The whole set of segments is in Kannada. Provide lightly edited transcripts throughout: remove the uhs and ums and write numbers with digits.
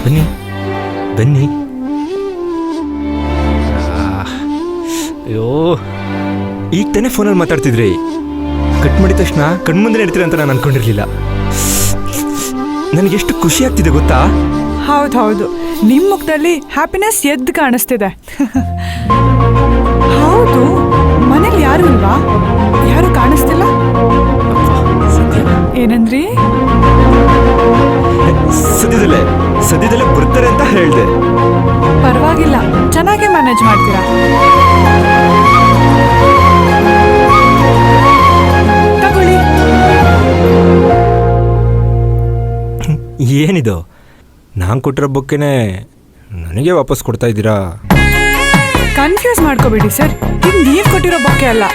ಬನ್ನಿ ಬನ್ನಿ. ಅಯ್ಯೋ, ಈಗ ತಾನೇ ಫೋನಲ್ಲಿ ಮಾತಾಡ್ತಿದ್ರಿ, ಕಟ್ ಮಾಡಿದ ತಕ್ಷಣ ಕಣ್ಮುಂದೆ ಇರ್ತೀರ ಅಂತ ನಾನು ಅನ್ಕೊಂಡಿರ್ಲಿಲ್ಲ. ನನಗೆಷ್ಟು ಖುಷಿ ಆಗ್ತಿದೆ ಗೊತ್ತಾ? ಹೌದು, ನಿಮ್ಮ ಮುಖದಲ್ಲಿ ಹ್ಯಾಪಿನೆಸ್ ಎದ್ದು ಕಾಣಿಸ್ತಿದೆ. ಹೌದು, ಮನೇಲಿ ಯಾರು ಇಲ್ವಾ? ಯಾರು ಕಾಣಿಸ್ತಿಲ್ಲ. ಏನಂದ್ರಿ? ಸದ್ಯದಲ್ಲೇ ಬರ್ತಾರೆ ಅಂತ ಹೇಳಿದೆ. ಪರವಾಗಿಲ್ಲ, ಚೆನ್ನಾಗಿ ಮ್ಯಾನೇಜ್ ಮಾಡ್ತೀರಾ. ತಗೊಳ್ಳಿ. ಏನಿದು, ನಾನು ಕೊಟ್ಟಿರೋ ಬೊಕ್ಕೆನೆ ನನಗೆ ವಾಪಸ್ ಕೊಡ್ತಾ ಇದ್ದೀರಾ? ಕನ್ಫ್ಯೂಸ್ ಮಾಡ್ಕೋಬೇಡಿ ಸರ್, ಇದು ನೀವು ಕೊಟ್ಟಿರೋ ಬೊಕ್ಕೆ ಅಲ್ಲ,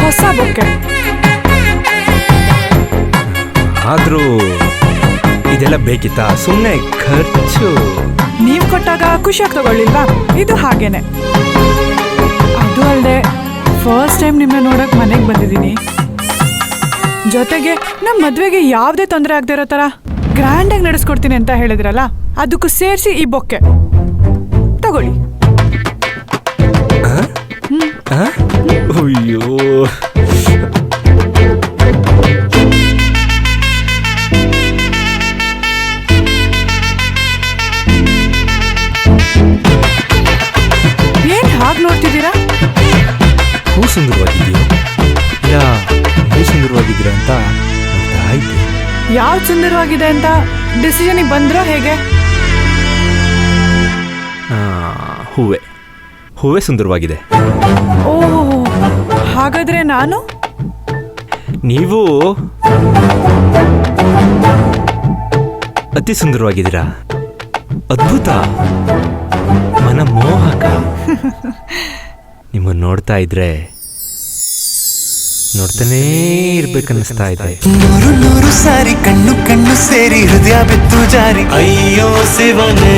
ಹೊಸ ಬೊಕ್ಕೆ. ಆದರೂ ಇದೆಲ್ಲ ಬೇಕಿತ್ತಾ? ಸುಮ್ಮನೆ ಖರ್ಚು. ನೀವು ಕೊಟ್ಟಾಗ ಖುಷಿಯಾಗಿ ತಗೊಳ್ಳಿಲ್ವಾ? ಇದು ಹಾಗೇನೆ. ಅದು ಅಲ್ಲದೆ ಫಸ್ಟ್ ಟೈಮ್ ನಿಮ್ಮನ್ನ ನೋಡಕ್ ಮನೆಗೆ ಬಂದಿದ್ದೀನಿ. ಜೊತೆಗೆ ನಮ್ಮ ಮದುವೆಗೆ ಯಾವುದೇ ತೊಂದರೆ ಆಗದೆ ಇರೋ ಥರ ಗ್ರ್ಯಾಂಡಾಗಿ ನಡೆಸ್ಕೊಡ್ತೀನಿ ಅಂತ ಹೇಳಿದ್ರಲ್ಲ, ಅದಕ್ಕೂ ಸೇರಿಸಿ ಈ ಬೊಕ್ಕೆ ತಗೊಳ್ಳಿ. ಅಯ್ಯೋ, ಏನ್ ಹಾಗೆ ನೋಡ್ತಿದ್ದೀರಾ? ಹೂ ಸುಂದರವಾಗಿದೆಯೋ ಇಲ್ಲ ಹೂ ಸುಂದರವಾಗಿದ್ದೀರಾ ಅಂತ ನೋಡ್ತಾ ಇದ್ದೆ. ಯಾವ್ದು ಸುಂದರವಾಗಿದೆ ಅಂತ ಡಿಸಿಷನಿಗೆ ಬಂದ್ರೋ ಹೇಗೆ? ಹೂವೇ ಸುಂದರವಾಗಿದೆ. ಓಹ್, ಹಾಗಾದ್ರೆ ನೀವು ಅತಿ ಸುಂದರವಾಗಿದ್ದೀರಾ. ಅದ್ಭುತ, ಮನಮೋಹಕ. ನಿಮ್ಮನ್ನು ನೋಡ್ತಾ ಇದ್ರೆ ನೋಡ್ತಾನೇ ಇರ್ಬೇಕನ್ನಿಸ್ತಾ ಇದೆ. ನೂರು ಸಾರಿ ಕಣ್ಣು ಸೇರಿ ಹೃದಯ ಬಿತ್ತು ಜಾರಿ. ಅಯ್ಯೋ ಶಿವನೇ